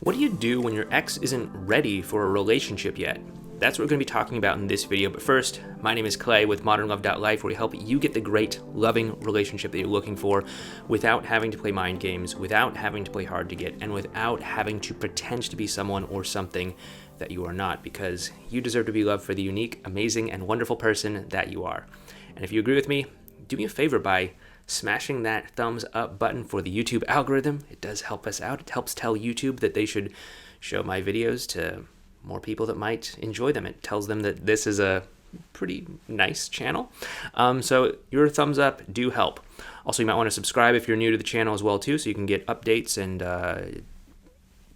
What do you do when your ex isn't ready for a relationship yet? That's what we're going to be talking about in this video. But first, my name is Clay with modernlove.life, where we help you get the great, loving relationship that you're looking for without having to play mind games, without having to play hard to get, and without having to pretend to be someone or something that you are not, because you deserve to be loved for the unique, amazing, and wonderful person that you are. And if you agree with me, do me a favor by smashing that thumbs up button for the YouTube algorithm. It does help us out. It helps tell YouTube that they should show my videos to more people that might enjoy them. It tells them that this is a pretty nice channel. So your thumbs up do help. Also, you might want to subscribe if you're new to the channel as well too, so you can get updates and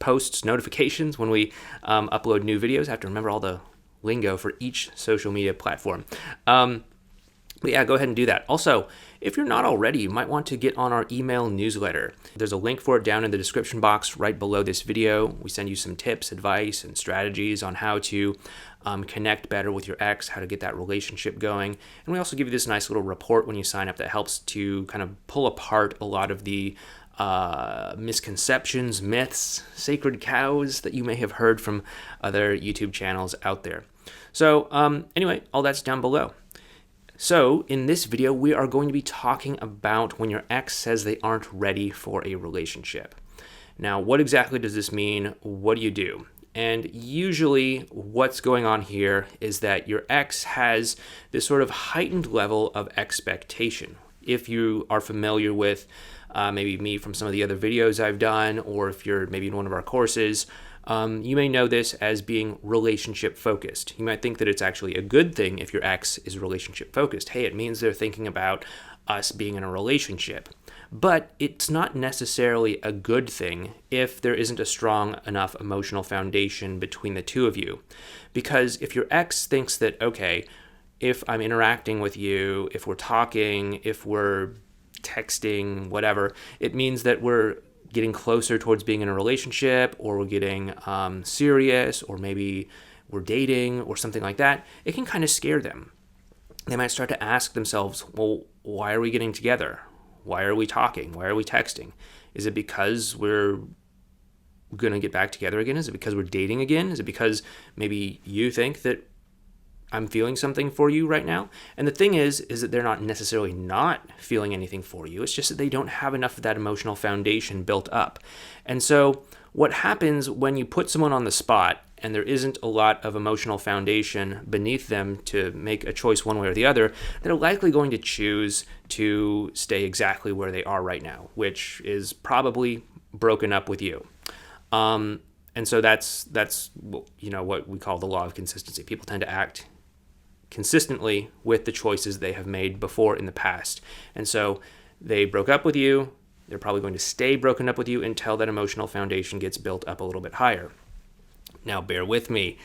posts, notifications when we upload new videos. I have to remember all the lingo for each social media platform. But yeah, go ahead and do that. Also, if you're not already, you might want to get on our email newsletter. There's a link for it down in the description box right below this video. We send you some tips, advice, and strategies on how to connect better with your ex, how to get that relationship going. And we also give you this nice little report when you sign up that helps to kind of pull apart a lot of the misconceptions, myths, sacred cows that you may have heard from other YouTube channels out there. So anyway, all that's down below. So in this video, we are going to be talking about when your ex says they aren't ready for a relationship. Now, what exactly does this mean? What do you do? And usually what's going on here is that your ex has this sort of heightened level of expectation. If you are familiar with maybe me from some of the other videos I've done, or if you're maybe in one of our courses, you may know this as being relationship focused. You might think that it's actually a good thing if your ex is relationship focused. Hey, it means they're thinking about us being in a relationship. But it's not necessarily a good thing if there isn't a strong enough emotional foundation between the two of you. Because if your ex thinks that, okay, if I'm interacting with you, if we're talking, if we're texting, whatever, it means that we're getting closer towards being in a relationship, or we're getting serious, or maybe we're dating or something like that, it can kind of scare them. They might start to ask themselves, well, why are we getting together? Why are we talking? Why are we texting? Is it because we're going to get back together again? Is it because we're dating again? Is it because maybe you think that I'm feeling something for you right now? And the thing is that they're not necessarily not feeling anything for you. It's just that they don't have enough of that emotional foundation built up. And so what happens when you put someone on the spot and there isn't a lot of emotional foundation beneath them to make a choice one way or the other, they're likely going to choose to stay exactly where they are right now, which is probably broken up with you. And so that's what we call the law of consistency. People tend to act consistently with the choices they have made before in the past. And so they broke up with you. They're probably going to stay broken up with you until that emotional foundation gets built up a little bit higher. Now, bear with me,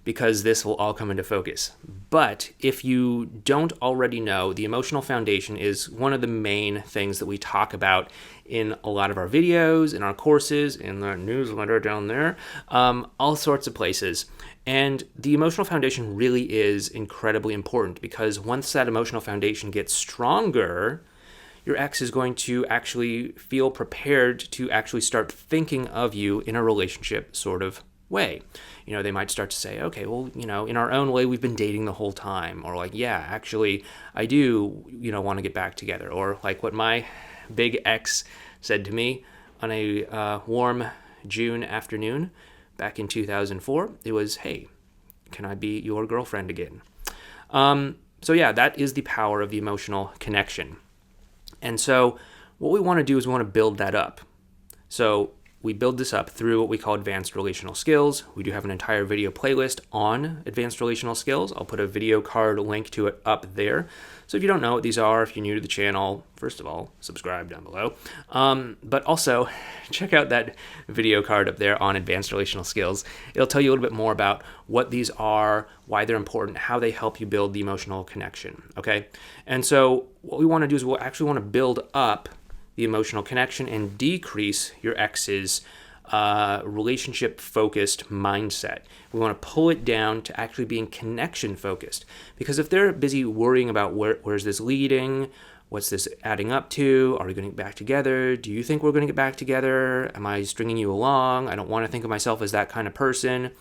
because this will all come into focus. But if you don't already know, the emotional foundation is one of the main things that we talk about in a lot of our videos, in our courses, in the newsletter down there, all sorts of places. And the emotional foundation really is incredibly important, because once that emotional foundation gets stronger, your ex is going to actually feel prepared to actually start thinking of you in a relationship sort of way. They might start to say, okay, well, in our own way, we've been dating the whole time. Or like, yeah, actually, I do, want to get back together. Or like what my big ex said to me on a warm June afternoon back in 2004, it was, hey, can I be your girlfriend again? So yeah, that is the power of the emotional connection. And so what we want to do is we want to build that up. So we build this up through what we call advanced relational skills. We do have an entire video playlist on advanced relational skills. I'll put a video card link to it up there. So if you don't know what these are, if you're new to the channel, first of all, subscribe down below. But also check out that video card up there on advanced relational skills. It'll tell you a little bit more about what these are, why they're important, how they help you build the emotional connection, okay? And so what we want to do is we'll actually want to build up the emotional connection and decrease your ex's relationship-focused mindset. We want to pull it down to actually being connection-focused. Because if they're busy worrying about where's this leading, What's this adding up to? Are we going to get back together? Do you think we're going to get back together? Am I stringing you along? I don't want to think of myself as that kind of person.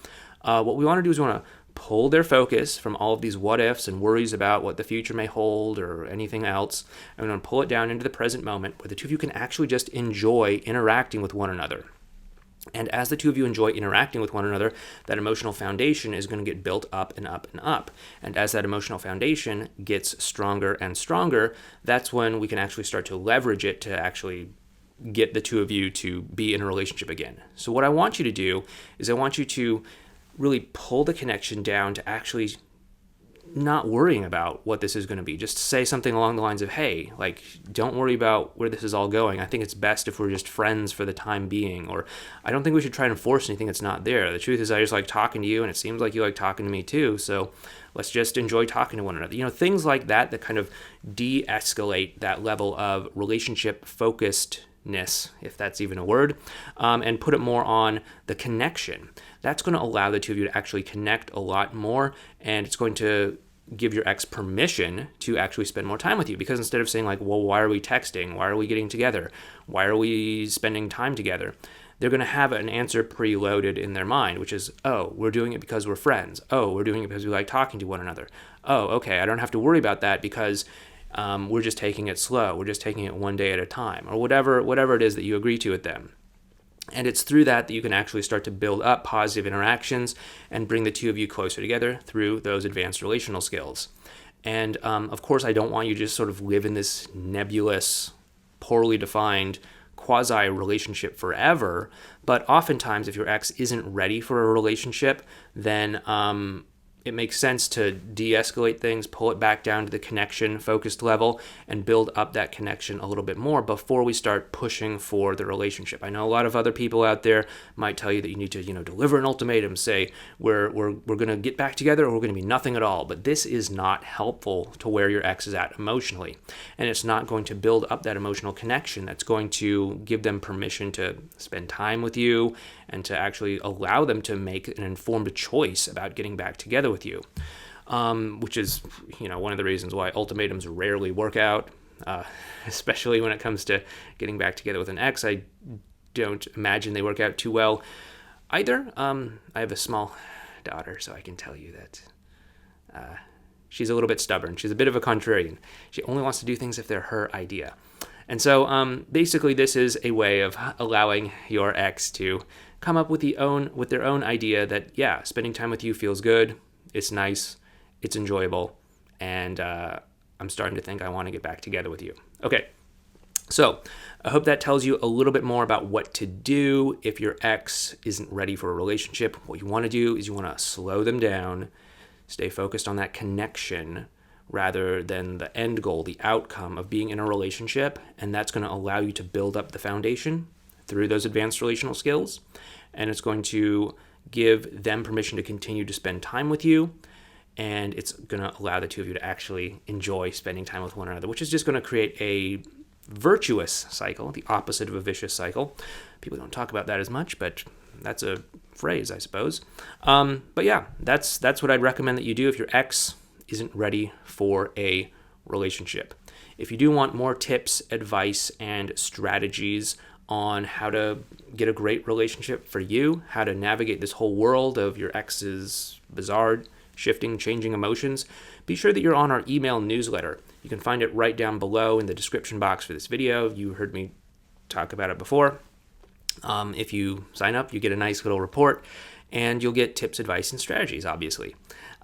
What we want to do is we want to pull their focus from all of these what ifs and worries about what the future may hold or anything else, and we want to pull it down into the present moment where the two of you can actually just enjoy interacting with one another. And as the two of you enjoy interacting with one another, that emotional foundation is going to get built up and up and up. And as that emotional foundation gets stronger and stronger, that's when we can actually start to leverage it to actually get the two of you to be in a relationship again. So what I want you to do is I want you to really pull the connection down to actually not worrying about what this is going to be. Just say something along the lines of, hey, like, don't worry about where this is all going. I think it's best if we're just friends for the time being. Or I don't think we should try and force anything that's not there. The truth is I just like talking to you, and it seems like you like talking to me too. So let's just enjoy talking to one another. You know, things like that that kind of de-escalate that level of relationship focusedness, if that's even a word, and put it more on the connection. That's going to allow the two of you to actually connect a lot more, and it's going to give your ex permission to actually spend more time with you, because instead of saying like, well, why are we texting? Why are we getting together? Why are we spending time together? They're going to have an answer preloaded in their mind, which is, oh, we're doing it because we're friends. Oh, we're doing it because we like talking to one another. Oh, okay, I don't have to worry about that because we're just taking it slow. We're just taking it one day at a time, or whatever it is that you agree to with them. And it's through that you can actually start to build up positive interactions and bring the two of you closer together through those advanced relational skills. And of course, I don't want you to just sort of live in this nebulous, poorly defined quasi-relationship forever. But oftentimes, if your ex isn't ready for a relationship, then it makes sense to de-escalate things, pull it back down to the connection-focused level, and build up that connection a little bit more before we start pushing for the relationship. I know a lot of other people out there might tell you that you need to, deliver an ultimatum, say we're going to get back together or we're going to be nothing at all. But this is not helpful to where your ex is at emotionally, and it's not going to build up that emotional connection that's going to give them permission to spend time with you and to actually allow them to make an informed choice about getting back together with you, which is, one of the reasons why ultimatums rarely work out, especially when it comes to getting back together with an ex. I don't imagine they work out too well either. I have a small daughter, so I can tell you that she's a little bit stubborn. She's a bit of a contrarian. She only wants to do things if they're her idea. And so basically this is a way of allowing your ex to come up with their own idea that, yeah, spending time with you feels good, it's nice, it's enjoyable, and I'm starting to think I want to get back together with you. Okay, so I hope that tells you a little bit more about what to do if your ex isn't ready for a relationship. What you want to do is you want to slow them down, stay focused on that connection rather than the end goal, the outcome of being in a relationship, and that's going to allow you to build up the foundation through those advanced relational skills, and it's going to give them permission to continue to spend time with you, and it's going to allow the two of you to actually enjoy spending time with one another, which is just going to create a virtuous cycle, the opposite of a vicious cycle. People don't talk about that as much, but that's a phrase, I suppose. But yeah, that's what I'd recommend that you do if your ex isn't ready for a relationship. If you do want more tips, advice, and strategies on how to get a great relationship for you, how to navigate this whole world of your ex's bizarre, shifting, changing emotions, be sure that you're on our email newsletter. You can find it right down below in the description box for this video. You heard me talk about it before. If you sign up, you get a nice little report, and you'll get tips, advice, and strategies, obviously.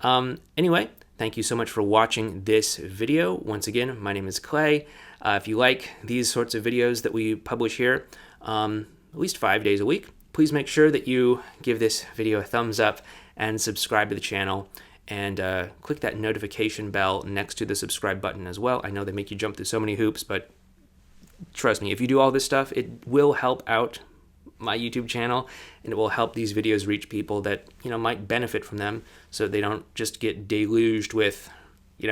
Anyway, thank you so much for watching this video. Once again, my name is Clay. If you like these sorts of videos that we publish here, at least 5 days a week, please make sure that you give this video a thumbs up and subscribe to the channel, and click that notification bell next to the subscribe button as well. I know they make you jump through so many hoops, but trust me, if you do all this stuff, it will help out my YouTube channel, and it will help these videos reach people that might benefit from them, so they don't just get deluged with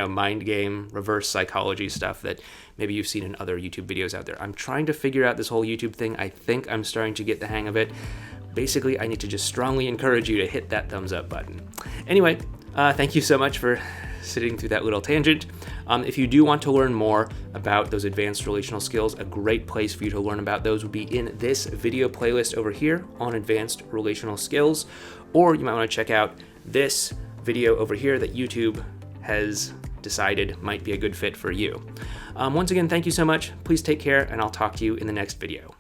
mind game, reverse psychology stuff that maybe you've seen in other YouTube videos out there. I'm trying to figure out this whole YouTube thing. I think I'm starting to get the hang of it. Basically, I need to just strongly encourage you to hit that thumbs up button. Anyway, thank you so much for sitting through that little tangent. If you do want to learn more about those advanced relational skills, a great place for you to learn about those would be in this video playlist over here on advanced relational skills, or you might want to check out this video over here that YouTube has decided might be a good fit for you. Once again, thank you so much. Please take care, and I'll talk to you in the next video.